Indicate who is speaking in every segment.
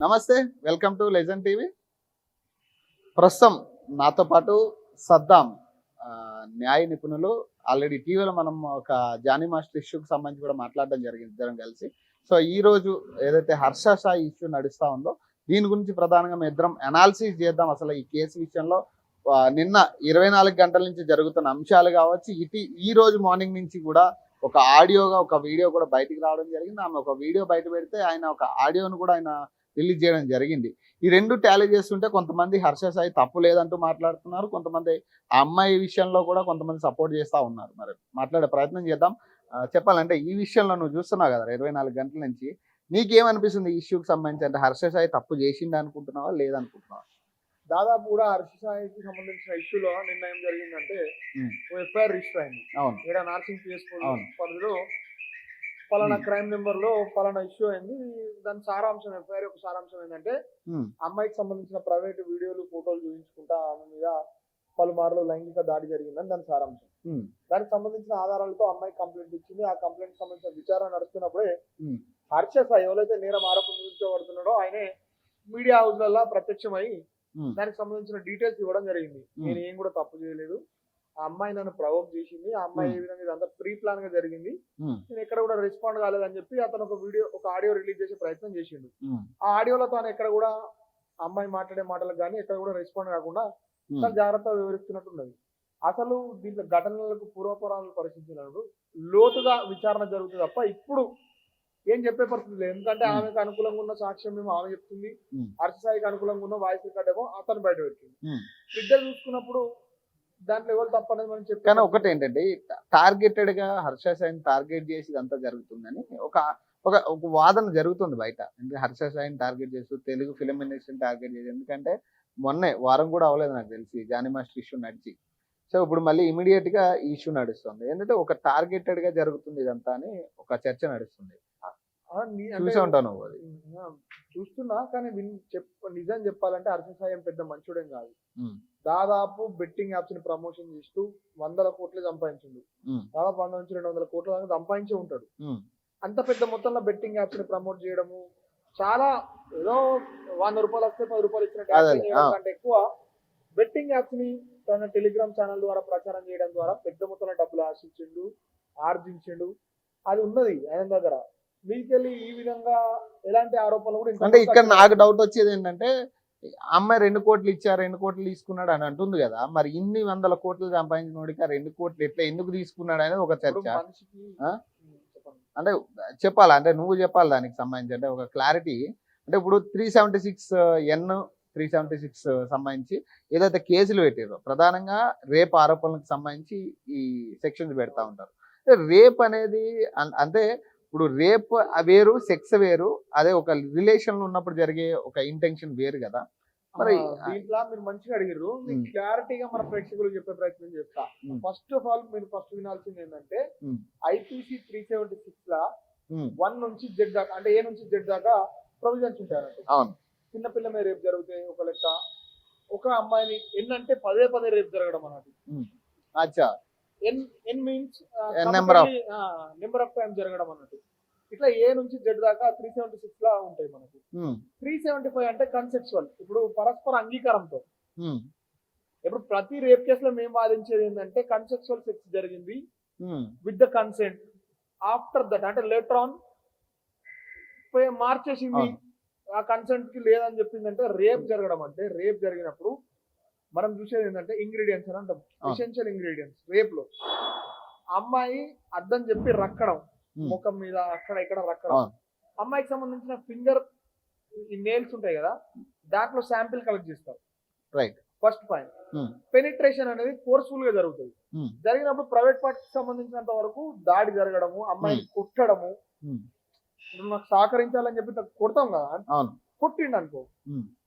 Speaker 1: నమస్తే, welcome to legend TV. ప్రస్తుతం నాతో పాటు సద్దాం న్యాయ నిపుణులు. ఆల్రెడీ టీవీలో మనం ఒక జానీ మాస్టర్ ఇష్యూకి సంబంధించి కూడా మాట్లాడడం జరిగింది ఇద్దరం కలిసి. సో ఈ రోజు ఏదైతే హర్ష సాయి ఇష్యూ నడుస్తూ ఉందో దీని గురించి ప్రధానంగా మేము ఇద్దరం అనాలిసిస్ చేద్దాం. అసలు ఈ కేసు విషయంలో నిన్న 24 గంటల నుంచి జరుగుతున్న అంశాలు కావచ్చు, ఈ రోజు మార్నింగ్ నుంచి కూడా ఒక ఆడియోగా ఒక వీడియో కూడా బయటికి రావడం జరిగింది. ఆమె ఒక వీడియో బయట పెడితే ఆయన ఒక ఆడియోను కూడా ఆయన రిలీజ్ చేయడం జరిగింది. ఈ రెండు టాలీ చేస్తుంటే కొంతమంది హర్ష సాయి తప్పు లేదంటూ మాట్లాడుతున్నారు, కొంతమంది ఆ అమ్మాయి విషయంలో కూడా కొంతమంది సపోర్ట్ చేస్తూ ఉన్నారు. మరి మాట్లాడే ప్రయత్నం చేద్దాం. చెప్పాలంటే ఈ విషయంలో నువ్వు చూస్తున్నావు కదా 24 గంటల నుంచి, నీకేమనిపిస్తుంది ఈ ఇష్యూకి సంబంధించి? అంటే హర్ష సాయి తప్పు చేసిండు అనుకుంటున్నావా లేదనుకుంటున్నావా?
Speaker 2: దాదాపు కూడా హర్ష సాయికి సంబంధించిన ఇష్యూలో నిన్న ఏం జరిగిందంటే ఎఫ్ఐఆర్ రిజిస్టర్ అయింది.
Speaker 1: అవును,
Speaker 2: ఇక్కడ నార్సింగ్ పరిధిలో పలానా క్రైమ్ నెంబర్ లో పలానా ఇష్యూ అయింది. దాని సారాంశం, ఎఫ్ఐఆర్ యొక్క సారాంశం ఏంటంటే అమ్మాయికి సంబంధించిన ప్రైవేట్ వీడియోలు, ఫోటోలు చూపించుకుంటా ఆమె మీద పలుమార్లు లైంగిక దాడి జరిగిందని దాని సారాంశం. దానికి సంబంధించిన ఆధారాలతో అమ్మాయి కంప్లైంట్ ఇచ్చింది. ఆ కంప్లైంట్ సంబంధించిన విచారణ నడుస్తున్నప్పుడే హర్ష సాయి ఎవరైతే నేరం ఆరోపించబడుతున్నాడో ఆయనే మీడియా హౌస్లలో ప్రత్యక్షమై దానికి సంబంధించిన డీటెయిల్స్ ఇవ్వడం జరిగింది. నేను ఏం కూడా తప్పు చేయలేదు, ఆ అమ్మాయి నన్ను ప్రవోక్ చేసింది, ఆ అమ్మాయి ఏ విధంగా ఇదంతా ప్రీ ప్లాన్ గా జరిగింది, నేను ఎక్కడ కూడా రెస్పాండ్ కాలేదని చెప్పి అతను ఒక ఆడియో రిలీజ్ చేసే ప్రయత్నం చేసిండు. ఆ ఆడియోలో తాను ఎక్కడ కూడా అమ్మాయి మాట్లాడే మాటలకు కానీ ఎక్కడ కూడా రెస్పాండ్ కాకుండా తను జాగ్రత్తగా వివరిస్తున్నట్టున్నది. అసలు దీంట్లో ఘటనలకు పూర్వపురాలను పరిశీలించినప్పుడు లోతుగా విచారణ జరుగుతుంది తప్ప ఇప్పుడు ఏం చెప్పే పరిస్థితి లేదు. ఎందుకంటే ఆమెకు అనుకూలంగా ఉన్న సాక్ష్యం మేము ఆమె చెప్తుంది, హర్ష సాయికి అనుకూలంగా ఉన్న వాయిస్ రికార్డ్ ఏమో అతను బయట పెట్టింది. ఇద్దరు చూసుకున్నప్పుడు దాంట్లో ఎవరు తప్పనేది మనం చెప్పి.
Speaker 1: కానీ ఒకటి ఏంటంటే టార్గెటెడ్ గా హర్ష సాయిని టార్గెట్ చేసి ఇదంతా జరుగుతుందని ఒక వాదన జరుగుతుంది బయట. అంటే హర్ష సాయిని టార్గెట్ చేస్తూ తెలుగు ఫిలిం ఇండస్ట్రీని టార్గెట్ చేసి, ఎందుకంటే మొన్నే వారం కూడా అవ్వలేదు నాకు తెలిసి జానీ మాస్టర్ ఇష్యూ నడిచి. సో ఇప్పుడు మళ్ళీ ఇమీడియట్ గా ఈ ఇష్యూ నడుస్తుంది. ఏంటంటే ఒక టార్గెటెడ్ గా జరుగుతుంది ఇదంతా అని ఒక చర్చ నడుస్తుంది. చూసే ఉంటావు నువ్వు అది.
Speaker 2: చూస్తున్నా, కానీ నిజం చెప్పాలంటే హర్ష సాయి పెద్ద మంచోడేం కాదు. దాదాపు బెట్టింగ్ యాప్స్ ని ప్రమోషన్ చేస్తూ 100 కోట్లు సంపాదించిండు. దాదాపు 100 నుంచి 200 కోట్ల దాకా సంపాదించే ఉంటాడు. అంత పెద్ద మొత్తంలో బెట్టింగ్ యాప్స్ ని ప్రమోట్ చేయడము, చాలా ఏదో 100 రూపాయలు వస్తే 10 రూపాయలు ఇచ్చినట్టు కంటే ఎక్కువ బెట్టింగ్ యాప్స్ ని తన టెలిగ్రామ్ ఛానల్ ద్వారా ప్రచారం చేయడం ద్వారా పెద్ద మొత్తంలో డబ్బులు ఆర్జించిండు. అది ఉన్నది ఆయన దగ్గర. మీకెళ్ళి ఈ విధంగా ఎలాంటి ఆరోపణలు కూడా.
Speaker 1: అంటే ఇక్కడ నాకు డౌట్ వచ్చేది ఏంటంటే, అమ్మాయి 2 కోట్లు ఇచ్చా, 2 కోట్లు తీసుకున్నాడు అని అంటుంది కదా. మరి ఇన్ని 100 కోట్లు సంపాదించినోడికి 2 కోట్లు ఎట్లా ఎందుకు తీసుకున్నాడు అనేది ఒక చర్చ. అంటే చెప్పాలా, అంటే నువ్వు చెప్పాలి దానికి సంబంధించి, అంటే ఒక క్లారిటీ. అంటే ఇప్పుడు 376 సంబంధించి ఏదైతే కేసులు పెట్టారో ప్రధానంగా రేప్ ఆరోపణలకు సంబంధించి ఈ సెక్షన్స్ పెడతా ఉంటారు. రేప్ అనేది అంటే ఇప్పుడు రేప్ వేరు, సెక్స్ వేరు, అదే ఒక రిలేషన్ లో ఉన్నప్పుడు జరిగే ఒక ఇంటెన్షన్ వేరు కదా. మరి
Speaker 2: దీంట్లో మీరు మంచిగా అడిగారు, క్లారిటీగా మన ప్రేక్షకులకు చెప్పే ప్రయత్నం చేస్తా. ఫస్ట్ ఆఫ్ ఆల్ మీరు ఫస్ట్ వినాల్సింది ఏంటంటే IPC 376 లా 1 నుంచి Z దాకా, అంటే A నుంచి Z దాకా ప్రొవిజన్స్ ఉంటాయంటే.
Speaker 1: అవును,
Speaker 2: చిన్నపిల్ల మీద రేపు జరిగితే ఒక లెక్క, ఒక అమ్మాయిని ఎన్నంటే పదే రేపు జరగడం అన్నట్టు.
Speaker 1: అచ్చా,
Speaker 2: ఎన్ మీన్స్
Speaker 1: నెంబర్
Speaker 2: ఆఫ్ టైం జరగడం అన్నట్టు. ఇట్లా A నుంచి Z దాకా 376 లా ఉంటాయి మనకు. 375 అంటే కన్సెప్చువల్, ఇప్పుడు పరస్పర అంగీకారంతో. ఇప్పుడు ప్రతి రేప్ కేసులో మేము వాదించేది ఏంటంటే కన్సెప్చువల్ సెక్స్ జరిగింది with the consent. After that అంటే లేటర్ ఆన్ మార్చేసింది, ఆ కన్సెంట్ కి లేదని చెప్పిందంటే రేప్ జరగడం. అంటే రేప్ జరిగినప్పుడు మనం చూసేది ఏంటంటే ఇంగ్రీడియంట్స్ అని అంటాం, ఎసెన్షియల్ ఇంగ్రీడియంట్స్. రేప్ లో అమ్మాయి అద్దం చెప్పి రక్కడం, ముఖం మీద అక్కడ ఇక్కడ రక్కడం. అమ్మాయికి సంబంధించిన ఫింగర్ నేల్స్ ఉంటాయి కదా, దాంట్లో శాంపిల్ కలెక్ట్ చేస్తారు.
Speaker 1: Right,
Speaker 2: first point. పెనిట్రేషన్ అనేది ఫోర్స్ఫుల్ గా జరుగుతుంది. జరిగినప్పుడు ప్రైవేట్ పార్ట్ కి సంబంధించినంత వరకు దాడి జరగడము, అమ్మాయిని కొట్టడము. నాకు సహకరించాలని చెప్పి కొడతాం కదా, కొట్టిండు అనుకో,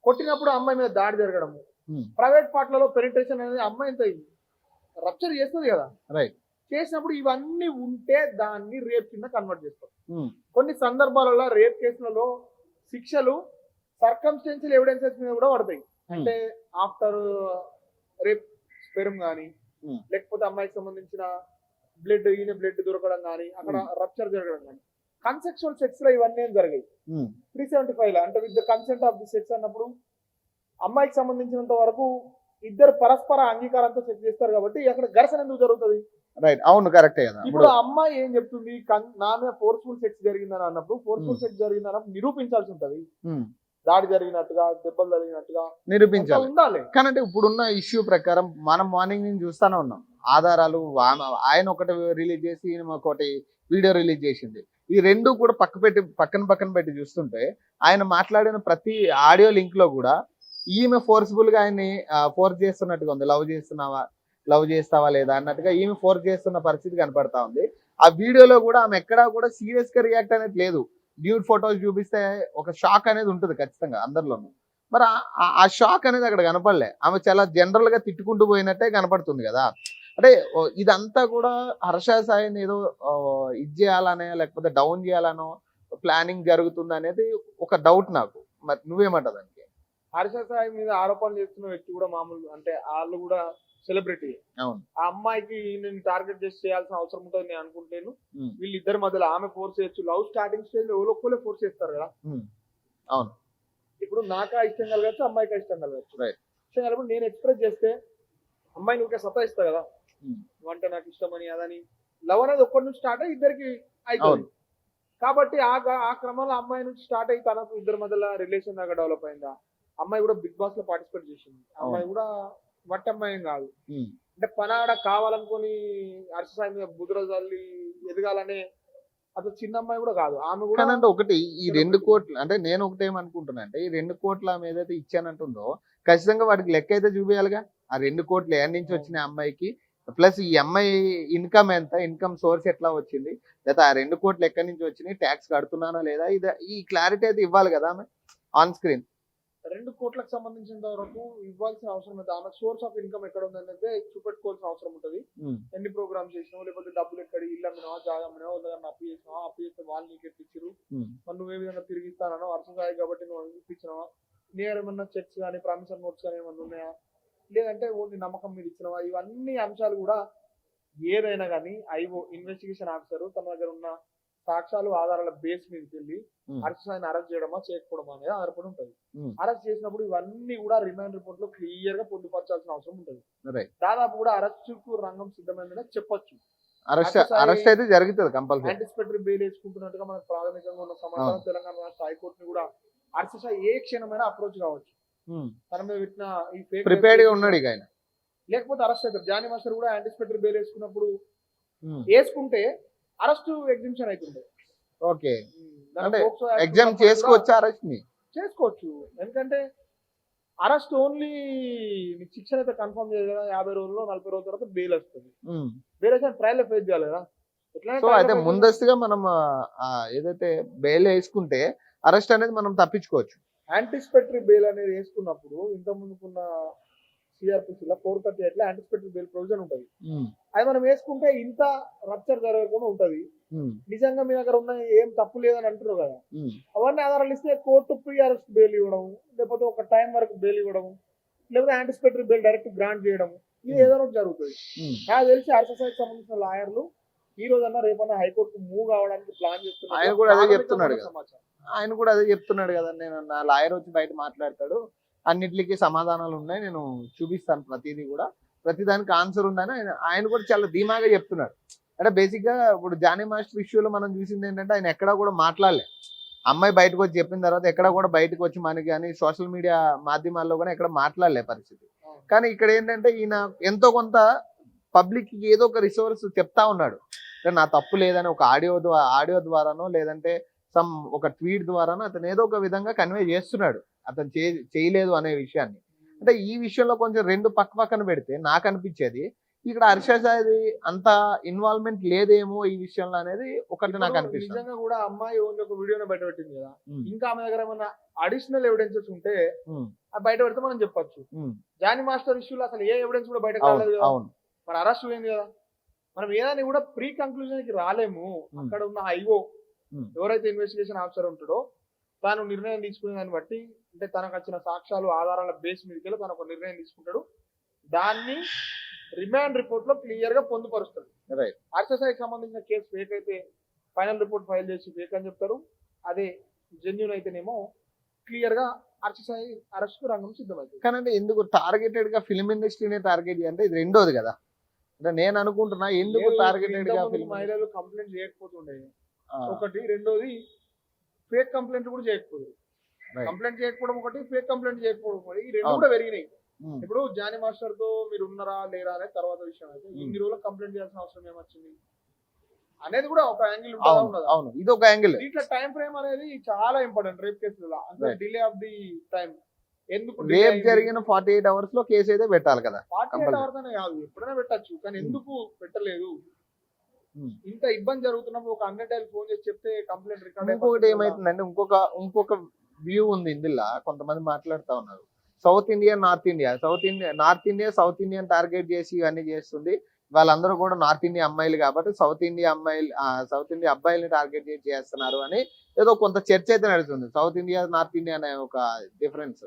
Speaker 2: కొట్టినప్పుడు అమ్మాయి మీద దాడి జరగడము. ప్రైవేట్ పార్ట్లలో పెనిట్రేషన్ అనేది అమ్మాయి ఎంత రప్చర్ చేస్తుంది కదా, చేసినప్పుడు ఇవన్నీ ఉంటే దాన్ని రేప్ కింద కన్వర్ట్ చేస్తాం. కొన్ని సందర్భాలలో రేప్ కేసులలో శిక్షలు సర్కమ్స్టెన్షియల్ ఎవిడెన్సెస్ మీద కూడా పడతాయి. అంటే ఆఫ్టర్ రేప్ స్పెర్మ్ కానీ, లేకపోతే అమ్మాయికి సంబంధించిన బ్లడ్ దొరకడం కానీ, అక్కడ రప్చర్ జరగడం కానీ. కన్సెక్షువల్ సెక్స్ లో ఇవన్నీ ఏం జరిగాయి 375 లో అంటే with the consent of the sex అన్నప్పుడు అమ్మాయికి సంబంధించినంత వరకు ఇద్దరు పరస్పర అంగీకారంతో సెక్స్ చేస్తారు కాబట్టి అక్కడ ఘర్షణ ఎందుకు జరుగుతుంది?
Speaker 1: రైట్, అవును, కరెక్టే కదా.
Speaker 2: ఇప్పుడు ఆ అమ్మాయి ఏం చెప్తుంది, నా మీద ఫోర్స్ఫుల్ సెక్స్ జరిగిందని అన్నప్పుడు ఫోర్స్ఫుల్ సెక్స్ జరిగిందన్నప్పుడు నిరూపించాల్సి ఉంటది. దాడి జరిగినట్టుగా, దెబ్బలు జరిగినట్టుగా
Speaker 1: నిరూపించాలి
Speaker 2: ఉండాలి.
Speaker 1: కానీ అంటే ఇప్పుడున్న ఇష్యూ ప్రకారం మనం మార్నింగ్ నుంచి చూస్తానే ఉన్నాం ఆధారాలు. ఆయన ఒకటి రిలీజ్ చేసి ఈయన ఒకటి వీడియో రిలీజ్ చేసింది. ఈ రెండు కూడా పక్కన పెట్టి చూస్తుంటే ఆయన మాట్లాడిన ప్రతి ఆడియో లింక్ లో కూడా ఈమె ఫోర్స్ఫుల్ గా ఆయన్ని ఫోర్స్ చేస్తున్నట్టుగా ఉంది. లవ్ చేస్తావా లేదా అన్నట్టుగా ఈమె ఫోర్స్ చేస్తున్న పరిస్థితి కనపడతా ఉంది. ఆ వీడియోలో కూడా ఆమె ఎక్కడా కూడా సీరియస్ గా రియాక్ట్ అనేది లేదు. న్యూడ్ ఫొటోస్ చూపిస్తే ఒక షాక్ అనేది ఉంటుంది ఖచ్చితంగా అందరిలోనూ. మరి ఆ షాక్ అనేది అక్కడ కనపడలే. ఆమె చాలా జనరల్ గా తిట్టుకుంటూ పోయినట్టే కనపడుతుంది కదా. అంటే ఇదంతా కూడా హర్ష సాయిని ఏదో ఇది చేయాలనే లేకపోతే డౌన్ చేయాలనో ప్లానింగ్ జరుగుతుంది అనేది ఒక డౌట్ నాకు. మరి నువ్వేమంటావు దానికి?
Speaker 2: హర్ష సాయి మీద ఆరోపణలు చేస్తున్న వ్యక్తి కూడా మామూలు అంటే వాళ్ళు కూడా సెలబ్రిటీ.
Speaker 1: అవును.
Speaker 2: ఆ అమ్మాయికి నేను టార్గెట్ చేసి చేయాల్సిన అవసరం ఉంటుంది నేను అనుకుంటేను. వీళ్ళిద్దరి మధ్యలో ఆమె ఫోర్స్ చేయొచ్చు. లవ్ స్టార్టింగ్ స్టేజ్ లో ఎవరొక్కలే ఫోర్స్ చేస్తారు కదా.
Speaker 1: అవును.
Speaker 2: ఇప్పుడు నాకా ఇష్టం కలగచ్చు, అమ్మాయికి ఇష్టం కలగచ్చు. ఇష్టం కలిపి నేను ఎక్స్ప్రెస్ చేస్తే అమ్మాయిని ఊరికే సతాయిస్తా కదా, అంటే నాకు ఇష్టం అని అదని. లవ్ అనేది ఒక్కడి నుంచి స్టార్ట్ అయ్యి ఇద్దరికి అవుతుంది. కాబట్టి ఆ క్రమంలో అమ్మాయి నుంచి స్టార్ట్ అయ్యి తనకు ఇద్దరి మధ్యలో రిలేషన్ దాకా డెవలప్ అయిందా. అమ్మాయి కూడా బిగ్ బాస్ లో పార్టిసిపేట్ చేసింది. అమ్మాయి కూడా వట్టి అమ్మాయి ఏం కాదు. అంటే పనాడ కావాలనుకుని హర్ష సాయి మీద బుధురజల్లి ఎదగాలనే అసలు చిన్న అమ్మాయి కూడా కాదు. ఆమె కూడా
Speaker 1: అంటే ఒకటి ఈ 2 కోట్లు అంటే నేను ఒకటి ఏమనుకుంటున్నా అంటే ఈ 2 కోట్లు ఆమె ఏదైతే ఇచ్చానంటుందో ఖచ్చితంగా వాటికి లెక్క అయితే చూపించాలిగా. ఆ 2 కోట్లు ఎక్కడి నుంచి వచ్చినాయి అమ్మాయికి, ప్లస్ ఈ అమ్మాయి ఇన్కమ్ ఎంత, ఇన్కమ్ సోర్స్ ఎట్లా వచ్చింది, లేదా ఆ 2 కోట్లు ఎక్కడి నుంచి వచ్చినాయి, ట్యాక్స్ కడుతున్నానో లేదా, ఈ క్లారిటీ అయితే ఇవ్వాలి కదా ఆమె ఆన్ స్క్రీన్.
Speaker 2: 2 కోట్లకు సంబంధించిన వరకు ఇవ్వాల్సిన అవసరం లేదు. ఆమె సోర్స్ ఆఫ్ ఇన్కమ్ ఎక్కడ ఉందనేది చూపెట్టుకోవాల్సిన అవసరం ఉంటుంది. ఎన్ని ప్రోగ్రామ్స్ చేసినావు, లేకపోతే డబ్బులు ఎక్కడ, ఇల్లు అమ్మినావా, జాగా అమ్మినావా, ఉదయం అప్పు చేసినావా, అప్పు చేస్తే వాళ్ళు నీకు ఎట్టిచ్చిరు, మరి నువ్వే విధంగా తిరిగి ఇస్తానో హర్ష సాయి కాబట్టి నువ్వు ఇప్పించినావా, నీ ఏమన్నా చెక్స్ కానీ ప్రామిసర్ నోట్స్ కానీ ఏమన్నా ఉన్నాయా, లేదంటే ఓన్లీ నమ్మకం మీద ఇచ్చినావా. ఇవన్నీ అంశాలు కూడా ఏదైనా కానీ ఇన్వెస్టిగేషన్ ఆఫీసర్ తన దగ్గర ఉన్న సాక్ష్యాలు ఆధారాల బేస్ మీదకి వెళ్ళి హర్ష సాయిని అరెస్ట్ చేయడమా చేయకపోవడమా అనేది ఆధారపడి ఉంటుంది. అరెస్ట్ చేసినప్పుడు ఇవన్నీ కూడా రిమాండ్ రిపోర్ట్ లో క్లియర్ గా పొందుపరచాల్సిన అవసరం ఉంటుంది. దాదాపు కూడా అరెస్ట్ కు రంగం సిద్ధమైందని చెప్పొచ్చు.
Speaker 1: అరెస్ట్ అయితే జరుగుతుంది కంపల్సరీ.
Speaker 2: యాంటిసిపేటరీ బెయిల్ వేసుకుంటున్నట్టుగా మనకు ప్రాథమికంగా ఉన్న సమాచారం. తెలంగాణ రాష్ట్ర హైకోర్టుని కూడా హర్ష సాయి ఏ క్షణమైనా అప్రోచ్ కావచ్చు. తన మీద పెట్టిన ఈ ఫేక్
Speaker 1: ప్రిపేర్డ్ గా ఉన్నాడు ఇక ఆయన,
Speaker 2: లేకపోతే అరెస్ట్ అవుతారు. జానీ మాస్టర్ కూడా యాంటిసిపేటరీ బెయిల్ వేసుకున్నప్పుడు వేసుకుంటే అరెస్ట్ ఎగ్జిబిషన్ అవుతుంది.
Speaker 1: ఓకే, అంటే ఎగ్జామ్ చేసుకోవచ్చు, అరెస్ట్ ని
Speaker 2: చేసుకోవచ్చు. ఎందుకంటే అరెస్ట్ ఓన్లీ శిక్షణ అయితే కన్ఫర్మ్ చేయదు కదా. 50 రోజుల్లో 40 రోజుల తర్వాత బెయిల్ వస్తుంది. బెయిల్ అయితే ట్రయల్ ఫేస్ చేయాలి కదా.
Speaker 1: సో అయితే ముందస్తుగా మనం ఏదైతే బెయిల్ వేసుకుంటే అరెస్ట్ అనేది మనం తప్పించుకోవచ్చు.
Speaker 2: యాంటిసిపేటరీ బెయిల్ అనేది వేసుకున్నప్పుడు ఇంత ముందుకున్న సిఆర్పిసిలో 438 లో యాంటిసిపేటరీ బెయిల్ ప్రొవిజన్ ఉంటుంది. అది మనం వేసుకుంటే ఇంత రప్చర్ జరగకుండా ఉంటది. నిజంగా మీ దగ్గర ఉన్న ఏం తప్పు లేదని అంటున్నారు కదా, అవన్నీ ఆధారాలు ఇస్తే కోర్టు ప్రీ అరెస్ట్ బెయిల్ ఇవ్వడం, లేకపోతే ఒక టైం వరకు బెయిల్ ఇవ్వడం, లేకపోతే యాంటిసిపేటరీ బెయిల్ డైరెక్ట్ గ్రాంట్ చేయడం, ఇది ఏదో ఒకటి జరుగుతుంది. నాకు తెలిసి హర్ష సాయికి సంబంధించిన లాయర్లు ఈ రోజన్నా రేపన్నా హైకోర్టు మూవ్ కావడానికి ప్లాన్ చేస్తున్నారు.
Speaker 1: ఆయన కూడా అదే చెప్తున్నాడు కదా, నేను నా లాయర్ వచ్చి బయట మాట్లాడతాడు, అన్నిటికీ సమాధానాలు ఉన్నాయి, నేను చూపిస్తాను ప్రతిదీ కూడా, ప్రతిదానికి ఆన్సర్ ఉందని ఆయన కూడా చాలా ధీమాగా చెప్తున్నాడు. అంటే బేసిక్ గా ఇప్పుడు జానీ మాస్టర్ ఇష్యూలో మనం చూసింది ఏంటంటే ఆయన ఎక్కడా కూడా మాట్లాడలే. అమ్మాయి బయటకు వచ్చి చెప్పిన తర్వాత ఎక్కడ కూడా బయటకు వచ్చి మనకి కానీ సోషల్ మీడియా మాధ్యమాల్లో కూడా ఎక్కడ మాట్లాడలే పరిస్థితి. కానీ ఇక్కడ ఏంటంటే ఈయన ఎంతో కొంత పబ్లిక్ కి ఏదో ఒక రిసోర్స్ చెప్తా ఉన్నాడు. నా తప్పు లేదని ఒక ఆడియో ద్వారానో లేదంటే ఒక ట్వీట్ ద్వారానో అతను ఏదో ఒక విధంగా కన్వే చేస్తున్నాడు అతను చేయలేదు అనే విషయాన్ని. అంటే ఈ విషయంలో కొంచెం 2 పక్కన పెడితే నాకు అనిపించేది ఇక్కడ హర్ష సాయి అంత ఇన్వాల్వ్మెంట్ లేదేమో ఈ విషయంలో అనేది ఒకటి నాకు అనిపిస్తుంది.
Speaker 2: నిజంగా కూడా అమ్మాయి ఒక వీడియోని బయట పెట్టింది కదా, ఇంకా ఆమె దగ్గర ఏమన్నా అడిషనల్ ఎవిడెన్సెస్ ఉంటే బయట పెడితే మనం చెప్పొచ్చు. జానీ మాస్టర్ ఇష్యూలో అసలు ఏ ఎవిడెన్స్ కూడా బయట కాలేదు కదా, మరి అరెస్ట్ అయింది కదా. మనం ఏదైనా కూడా ప్రీ కంక్లూజన్ కి రాలేము. అక్కడ ఉన్న ఐఓ ఎవరైతే ఇన్వెస్టిగేషన్ ఆఫీసర్ ఉంటాడో తాను నిర్ణయం తీసుకునే దాన్ని బట్టి, అంటే తనకు వచ్చిన సాక్ష్యాలు ఆధారాల బేస్ మీదకి తను ఒక నిర్ణయం తీసుకుంటాడు. దాన్ని రిమాండ్ రిపోర్ట్ లో క్లియర్ గా పొందుపరుస్తాడు. హర్ష సాయికి సంబంధించిన కేసు ఫేక్ అయితే ఫైనల్ రిపోర్ట్ ఫైల్ చేసి ఫేక్ అని చెప్తారు. అదే జెన్యున్ అయితేనేమో క్లియర్ గా అర్చసాయి అరెస్ట్ కు రంగం సిద్ధమవుతుంది.
Speaker 1: కానీ అంటే ఎందుకు టార్గెటెడ్ గా ఫిల్మ్ ఇండస్ట్రీనే టార్గెట్ అంటే ఇది రెండోది కదా. అంటే నేను అనుకుంటున్నా ఎందుకు టార్గెటెడ్ గా ఫిల్మ్
Speaker 2: మహిళలు కంప్లైంట్ చేయకపోతుండే ఒకటి, రెండోది ఫేక్ కంప్లైంట్ కూడా చేయకపోదు. కంప్లైంట్ చేయకపోవడం ఒకటి, ఫేక్ కంప్లైంట్ చేయకపోవడం ఒకటి, ఈ రెండు కూడా పెరిగినాయి. ఇప్పుడు జానీ మాస్టర్ తో మీరు ఉన్నారా లేరా అనేది తర్వాత విషయం. అయితే ఇన్ని రోజులు కంప్లైంట్ చేయాల్సిన అవసరం ఏమొచ్చింది అనేది కూడా ఒక యాంగిల్ ఉంటుంది.
Speaker 1: అవును, ఇది ఒక యాంగిల్.
Speaker 2: దీంట్లో టైం ఫ్రేమ్ అనేది చాలా ఇంపార్టెంట్ రేప్ కేసులో. అంటే డిలే ఆఫ్ ది టైం ఎందుకు
Speaker 1: రేప్ జరిగిన 48 hours లో కేసు అయితే పెట్టాలి కదా.
Speaker 2: 48 hours అనే కాదు, ఎప్పుడైనా పెట్టచ్చు. కానీ ఎందుకు పెట్టలేదు? ఇంత ఇబ్బంది జరుగుతున్నప్పుడు ఒక 100 dial ఫోన్ చేసి చెప్తే కంప్లైంట్ రికార్డ్.
Speaker 1: ఇంకొకటి ఏమైతుందంటే ఇంకొక వ్యూ ఉంది ఇందులో. కొంతమంది మాట్లాడుతూ ఉన్నారు south India north India, south Indian target చేసి ఇవన్నీ చేస్తుంది. వాళ్ళందరూ కూడా నార్త్ ఇండియా అమ్మాయిలు కాబట్టి సౌత్ ఇండియా అబ్బాయిల్ని టార్గెట్ చేసి చేస్తున్నారు అని ఏదో కొంత చర్చ అయితే నడుస్తుంది. సౌత్ ఇండియా నార్త్ ఇండియా అనే ఒక డిఫరెన్స్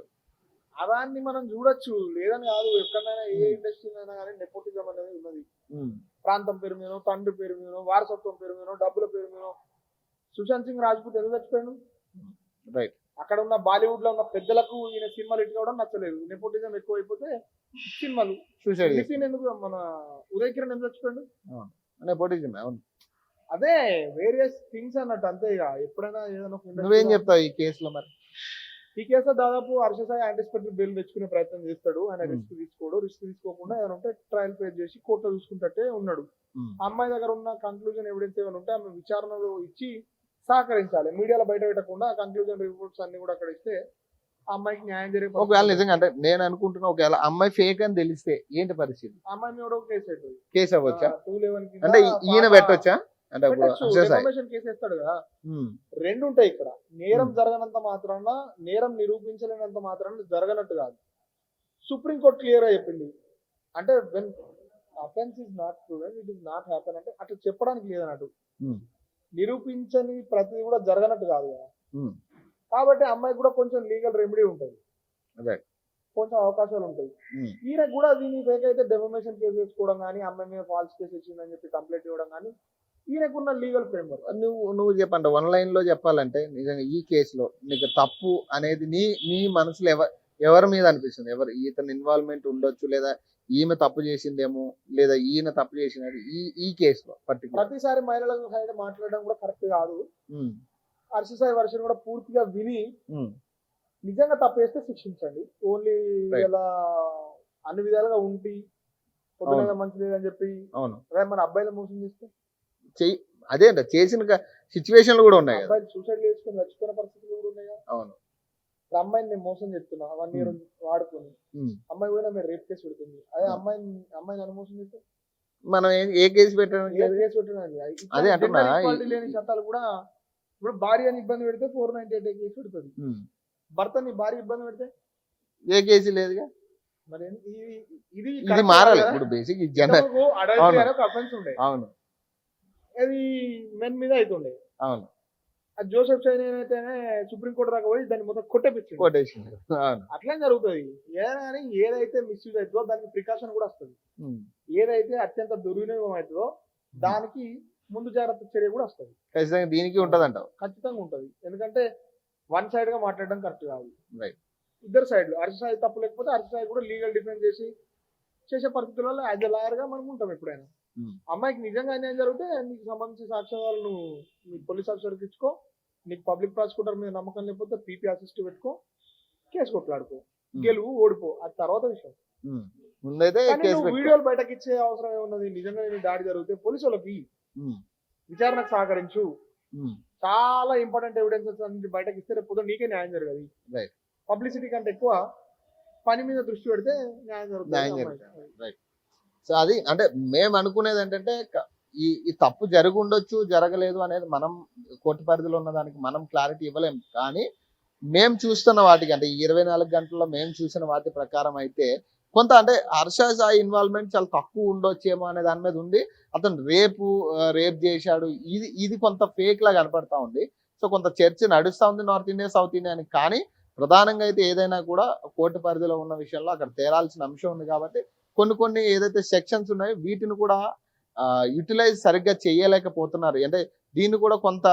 Speaker 2: అదాన్ని మనం చూడొచ్చు, లేదని కాదు. ఎక్కడైనా ఏ ఇండస్ట్రీ అయినా కానీ నెపోటిజం అనేది ఉన్నది. ప్రాంతం పేరు మీద, తండ్రి పేరు మీద, వారసత్వం పేరు మీద, డబ్బుల పేరు మీద. సుశాంత్ సింగ్ రాజ్పూత్ ఎందుకు చచ్చిపోయాడు?
Speaker 1: రైట్.
Speaker 2: అక్కడ ఉన్న బాలీవుడ్ లో ఉన్న పెద్దలకు ఈయన సినిమాలు ఇటు కావడం నచ్చలేదు. నెపోటిజం ఎక్కువ అయిపోతే సినిమాలు. నితిన్ ఎందుకు, మన ఉదయ్ కిరణ్ ఎందుకు చచ్చిపోయాడు?
Speaker 1: నెపోటిజం. అవును,
Speaker 2: అదే వేరియస్ థింగ్స్ అన్నట్టు. అంతే ఇక ఎప్పుడైనా ఏదైనా.
Speaker 1: నువ్వేం చెప్తావు ఈ కేసులో? మరి
Speaker 2: ఈ కేసులో దాదాపు హర్షసాయి యాంటిసిపేటరీ బెయిల్ తెచ్చుకునే ప్రయత్నం చేస్తాడు. ఆయన రిస్క్ తీసుకోకుండా ఏమైనా ఉంటే ట్రయల్ ఫేస్ చేసి కోర్టులో చూసుకుంటే ఉన్నాడు. అమ్మాయి దగ్గర ఉన్న కంక్లూజన్ ఎవిడెన్స్ ఏమైనా ఉంటే ఆమె విచారణలో ఇచ్చి సహకరించాలి. మీడియాలో బయట పెట్టకుండా కంక్లూజన్ రిపోర్ట్స్ అన్ని కూడా అక్కడ ఇస్తే ఆ అమ్మాయికి న్యాయం జరిగే.
Speaker 1: ఒకవేళ నిజంగా అంటే నేను అనుకుంటున్నా ఒకవేళ అమ్మాయి ఫేక్ అని తెలిస్తే ఏంటి పరిస్థితి?
Speaker 2: అమ్మాయి మీద కేసు అవుతుంది.
Speaker 1: కేసు అవ్వచ్చా?
Speaker 2: 211
Speaker 1: అంటే ఈయన పెట్టొచ్చా? అంటే
Speaker 2: కేసు వేస్తాడు కదా. రెండు ఉంటాయి ఇక్కడ. నేరం జరగనంత మాత్రాన, నేరం నిరూపించలేనంత మాత్రాన జరగనట్టు కాదు. సుప్రీంకోర్టు క్లియర్ గా చెప్పింది. అంటే when offence is not proven it is not happen అంటే అట్లా చెప్పడానికి లేదన్నట్టు. నిరూపించని ప్రతి కూడా జరగనట్టు కాదు కదా. కాబట్టి అమ్మాయికి కూడా కొంచెం లీగల్ రెమెడీ ఉంటుంది, కొంచెం అవకాశాలు ఉంటాయి. ఈయన కూడా దీని ఫేక్ అయితే డెఫమేషన్ కేసు వేసుకోవడం కానీ, అమ్మాయి మీద ఫాల్స్ కేసు వచ్చిందని చెప్పి కంప్లైంట్ ఇవ్వడం కానీ ఈయనకున్న లీగల్ ఫ్రేమ్వర్క్.
Speaker 1: నువ్వు చెప్పండి వన్ లైన్ లో చెప్పాలంటే నిజంగా ఈ కేసులో నీకు తప్పు అనేది నీ మనసులో ఎవరి మీద అనిపిస్తుంది? ఇతని ఇన్వాల్వ్మెంట్ ఉండొచ్చు, లేదా ఈమె తప్పు చేసిందేమో, లేదా ఈయన తప్పు చేసినది ఈ కేసులో పర్టికులర్.
Speaker 2: ప్రతిసారి మహిళల సైడ్ మాట్లాడడం కూడా కరెక్ట్ కాదు. హర్షసాయి వర్షన్ కూడా పూర్తిగా విని నిజంగా తప్పు చేస్తే శిక్షించండి. ఓన్లీ ఇలా అన్ని విధాలుగా ఉండి పొద్దున మంచి లేదని చెప్పి మన అబ్బాయిల మోసం చేస్తే
Speaker 1: అదే అంట చేసిన సిచ్యువేషన్లు కూడా ఉన్నాయి.
Speaker 2: అబ్బాయిలు సూసైడ్ చేసుకుని చచ్చిపోయిన పరిస్థితులు కూడా ఉన్నాయి.
Speaker 1: అవును.
Speaker 2: అమ్మాయిని నేను మోసం చేస్తున్నా 1 year వాడుకొని, అమ్మాయి పోయినా మీరు రేప్ కేసు పెడుతుంది. అదే అమ్మాయిని నన్ను మోసం చేస్తే
Speaker 1: మనం ఏ కేసు పెట్టడం?
Speaker 2: అదే అంటున్నా. లేని చట్టాలు కూడా ఇప్పుడు భార్యని ఇబ్బంది పెడితే 498 కేసు పెడుతుంది. భర్తని భార్య ఇబ్బంది పెడితే
Speaker 1: ఏ కేసు లేదుగా.
Speaker 2: మరి
Speaker 1: ఇది మారాలి ఇప్పుడు. బేసిక్
Speaker 2: అఫెన్స్ ఉండే.
Speaker 1: అవును,
Speaker 2: అది మెన్ మీద అవుతుండే.
Speaker 1: అవును.
Speaker 2: అది జోసెఫ్ చైన్ అయితేనే సుప్రీంకోర్టు దాకా పోయి దాన్ని మొత్తం కొట్టేపించింది. అట్లా జరుగుతుంది. ఏదైనా ఏదైతే మిస్యూజ్ అవుతుందో దానికి ప్రికాషన్ కూడా వస్తుంది. ఏదైతే అత్యంత దుర్వినియోగం అవుతుందో దానికి ముందు జాగ్రత్త చర్య కూడా వస్తుంది.
Speaker 1: ఖచ్చితంగా దీనికి ఉంటది అంటావు?
Speaker 2: ఖచ్చితంగా ఉంటది. ఎందుకంటే వన్ సైడ్ గా మాట్లాడడం కరెక్ట్ కాదు. ఇద్దరు సైడ్లు. హర్షసాయి తప్పు లేకపోతే హర్షసాయి కూడా లీగల్ డిఫెన్స్ చేసే పరిస్థితులలో యాజ్ ఎ లాయర్ గా మనం ఉంటాం ఎప్పుడైనా. అమ్మాయికి నిజంగా అన్యాయం జరిగితే నీకు సంబంధించిన సాక్ష్యాలను నీ పోలీస్ ఆఫీసర్కి ఇచ్చుకో. నీకు పబ్లిక్ ప్రాసిక్యూటర్ మీద నమ్మకం లేకపోతే పీపీ అసిస్ట్ పెట్టుకో, కేసు కొట్లాడుకో, గెలువు ఓడిపో, అది తర్వాత విషయం. వీడియోలు బయటకి ఇచ్చే అవసరం ఏమున్నది? నిజంగా నేను దాడి జరిగితే పోలీసు వాళ్ళకి విచారణకు సహకరించు. చాలా ఇంపార్టెంట్ ఎవిడెన్సెస్ అన్ని బయటకి ఇస్తే రేపు నీకే న్యాయం జరగదు. పబ్లిసిటీ కంటే ఎక్కువ పని మీద దృష్టి పెడితే న్యాయం జరుగుతుంది.
Speaker 1: సో అది అంటే మేము అనుకునేది ఏంటంటే ఈ తప్పు జరిగి ఉండొచ్చు, జరగలేదు అనేది మనం కోర్టు పరిధిలో ఉన్న దానికి మనం క్లారిటీ ఇవ్వలేం. కానీ మేము చూస్తున్న వాటికి అంటే 24 గంటల్లో మేము చూసిన వాటి ప్రకారం అయితే కొంత అంటే హర్షసాయి ఇన్వాల్వ్మెంట్ చాలా తక్కువ ఉండొచ్చేమో అనే దాని మీద ఉంది. అతను రేప్ చేశాడు, ఇది కొంత ఫేక్ లా కనపడతా ఉంది. సో కొంత చర్చ నడుస్తూ ఉంది నార్త్ ఇండియా సౌత్ ఇండియా అని. కానీ ప్రధానంగా అయితే ఏదైనా కూడా కోర్టు పరిధిలో ఉన్న విషయంలో అక్కడ తేరాల్సిన అంశం ఉంది. కాబట్టి కొన్ని ఏదైతే సెక్షన్స్ ఉన్నాయో వీటిని కూడా యూటిలైజ్ సరిగ్గా చేయలేకపోతున్నారు. అంటే దీన్ని కూడా కొంత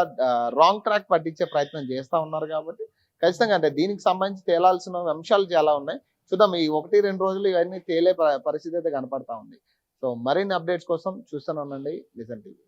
Speaker 1: రాంగ్ ట్రాక్ పట్టించే ప్రయత్నం చేస్తా ఉన్నారు కాబట్టి ఖచ్చితంగా అంటే దీనికి సంబంధించి తేలాల్సిన అంశాలు చాలా ఉన్నాయి. చూద్దాం ఈ 1-2 రోజులు ఇవన్నీ తేలే పరిస్థితి అయితే కనపడతా ఉంది. సో మరిన్ని అప్డేట్స్ కోసం చూస్తూనే ఉండండి లిజన్ టీవీ.